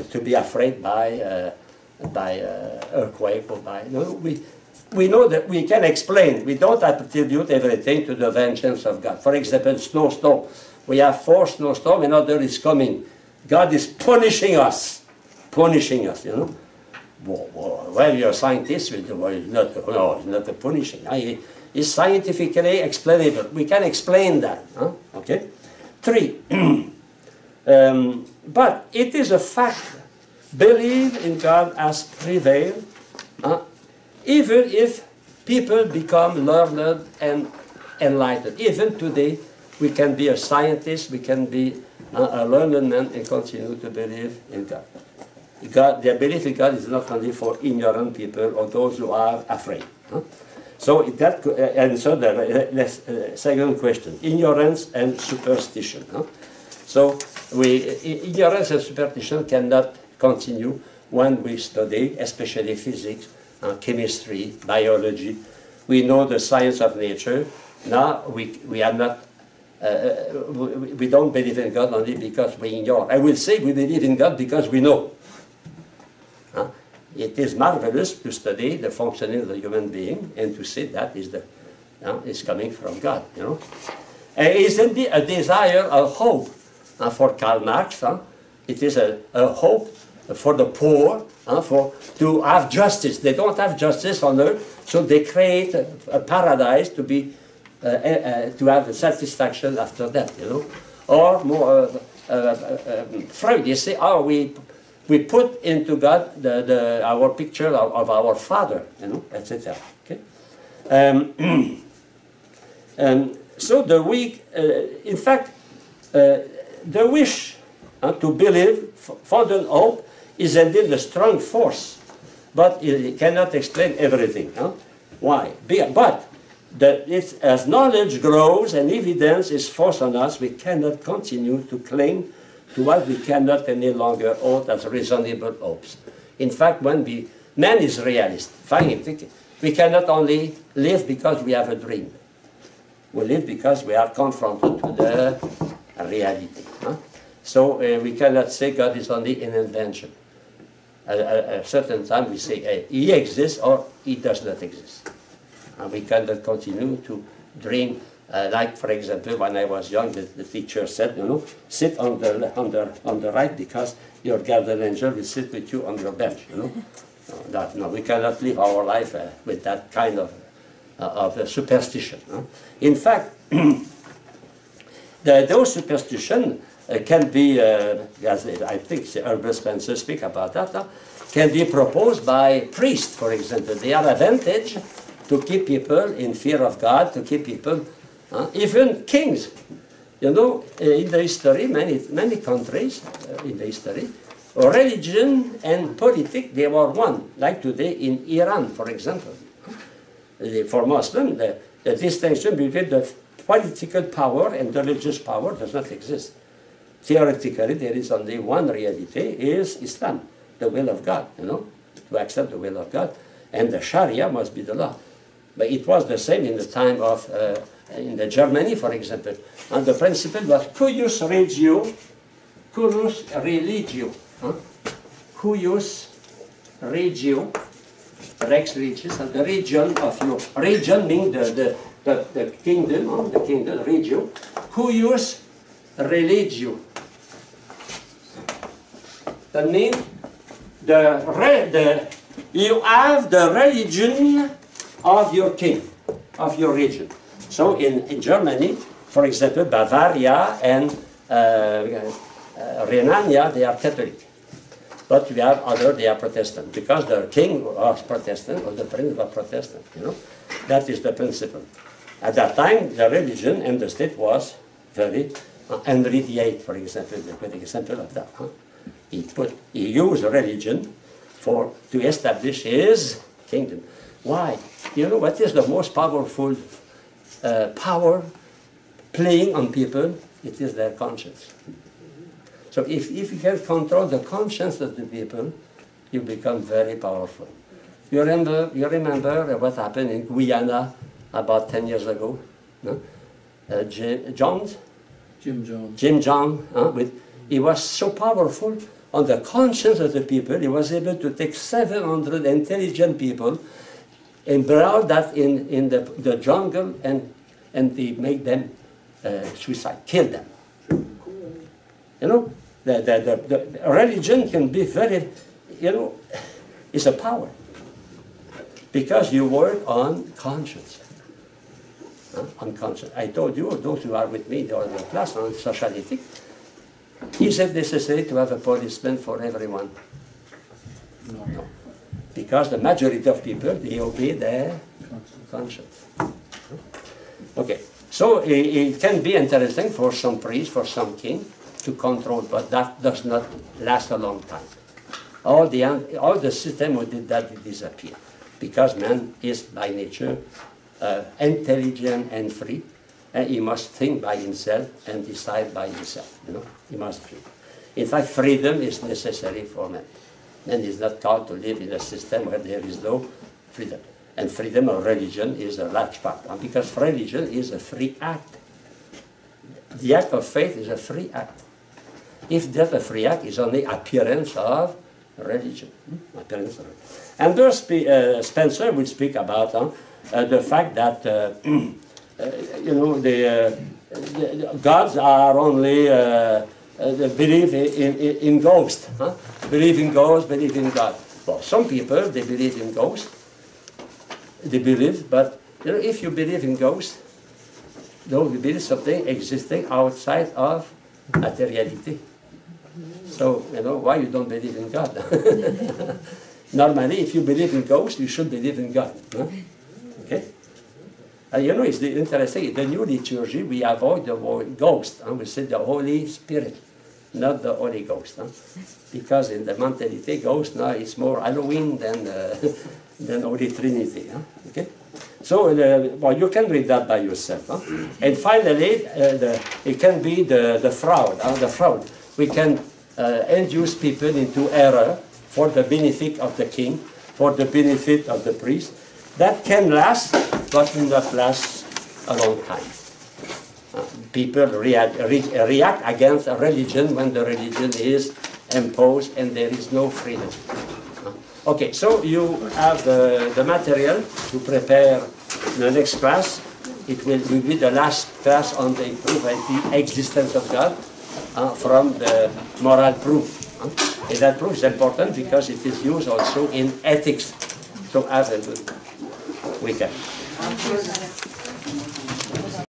to be afraid by earthquake or by, no, we know that we can explain. We don't attribute everything to the vengeance of God. For example, snowstorm. We have 4 snowstorms, another is coming. God is punishing us, you know. Well, you're a scientist, well, it's not a punishing. It's scientifically explainable. We can explain that, okay? 3, but it is a fact. Believe in God has prevailed, even if people become learned and enlightened. Even today, we can be a scientist, we can be a learned man and continue to believe in God. The belief in God is not only for ignorant people or those who are afraid. So that could answer the second question, ignorance and superstition. So ignorance and superstition cannot continue when we study, especially physics, chemistry, biology. We know the science of nature. Now we are not. We don't believe in God only because we ignore. I will say we believe in God because we know. It is marvelous to study the functioning of the human being and to say that is coming from God. You know, is indeed a desire, a hope for Karl Marx. It is a hope for the poor, to have justice. They don't have justice on earth, so they create a paradise to be. To have satisfaction after that, you know, or more Freud. You say, oh, we put into God our picture of our Father, you know, etc. Okay, so the weak, in fact, the wish to believe, founded hope, is indeed a strong force, but it cannot explain everything. Why? But as knowledge grows and evidence is forced on us, we cannot continue to cling to what we cannot any longer hold as reasonable hopes. In fact, when man is realist, we cannot only live because we have a dream. We live because we are confronted to the reality. So we cannot say God is only an invention. At a certain time we say he exists or he does not exist. And we cannot continue to dream, like, for example, when I was young, the teacher said, you know, sit on the right because your guardian angel will sit with you on your bench, you know. No, we cannot live our life with that kind of of superstition. In fact, those superstitions can be, as I think Herbert Spencer speak about that, can be proposed by priests, for example. They are advantage to keep people in fear of God, to keep people, even kings. You know, in the history, many countries in the history, religion and politics, they were one. Like today in Iran, for example. For Muslims, the distinction between the political power and the religious power does not exist. Theoretically, there is only one reality, is Islam, the will of God, you know, to accept the will of God. And the Sharia must be the law. But it was the same in the time of, in the Germany, for example. And the principle was cuius regio, cuius regio, Rex Regis, and the region of your region means the kingdom, the kingdom, regio, cuius religio. That means you have the religion of your king, of your region. So in Germany, for example, Bavaria and Renania, they are Catholic. But we have other, they are Protestant, because the king was Protestant, or the prince was Protestant, you know. That is the principle. At that time, the religion and the state was very, Henry VIII, for example, is a good example of that. He used religion to establish his kingdom. Why? You know what is the most powerful power playing on people? It is their conscience. So if you can control the conscience of the people, you become very powerful. You remember what happened in Guyana about 10 years ago? No? Jim Jones, he was so powerful on the conscience of the people. He was able to take 700 intelligent people and brought that in the jungle and they make them suicide, kill them. You know, the religion can be very, you know, it's a power. Because you work on conscience. On conscience. I told you, those who are with me in the other class on social ethics, is it necessary to have a policeman for everyone? No. Because the majority of people, they obey their conscience. Okay, so it can be interesting for some priest, for some king, to control, but that does not last a long time. All the system who did that disappear, because man is by nature intelligent and free, and he must think by himself and decide by himself. You know, he must think. In fact, freedom is necessary for man. Man is not called to live in a system where there is no freedom. And freedom of religion is a large part, because religion is a free act. The act of faith is a free act. If that a free act is only appearance of religion. Appearance of religion. And thus Spencer will speak about the fact that you know, the gods are only believe in ghosts. Believe in ghosts, believe in God. Well, some people, they believe in ghosts. They believe, but you know, if you believe in ghosts, though you believe something existing outside of materiality. So, you know, why you don't believe in God? Normally, if you believe in ghosts, you should believe in God. Huh? Okay? And you know, it's interesting, in the new liturgy, we avoid the word ghost. We say the Holy Spirit, not the Holy Ghost. Because in the mentality, ghost now is more Halloween than Holy Trinity. Okay? So, well, you can read that by yourself. And finally, it can be the fraud. The fraud. We can induce people into error for the benefit of the king, for the benefit of the priest. That can last, but will not last a long time. People react against a religion when the religion is imposed and there is no freedom. Okay, so you have the material to prepare the next class. It will be the last class on the proof of the existence of God from the moral proof. And that proof is important because it is used also in ethics. So have a good weekend. Thank you.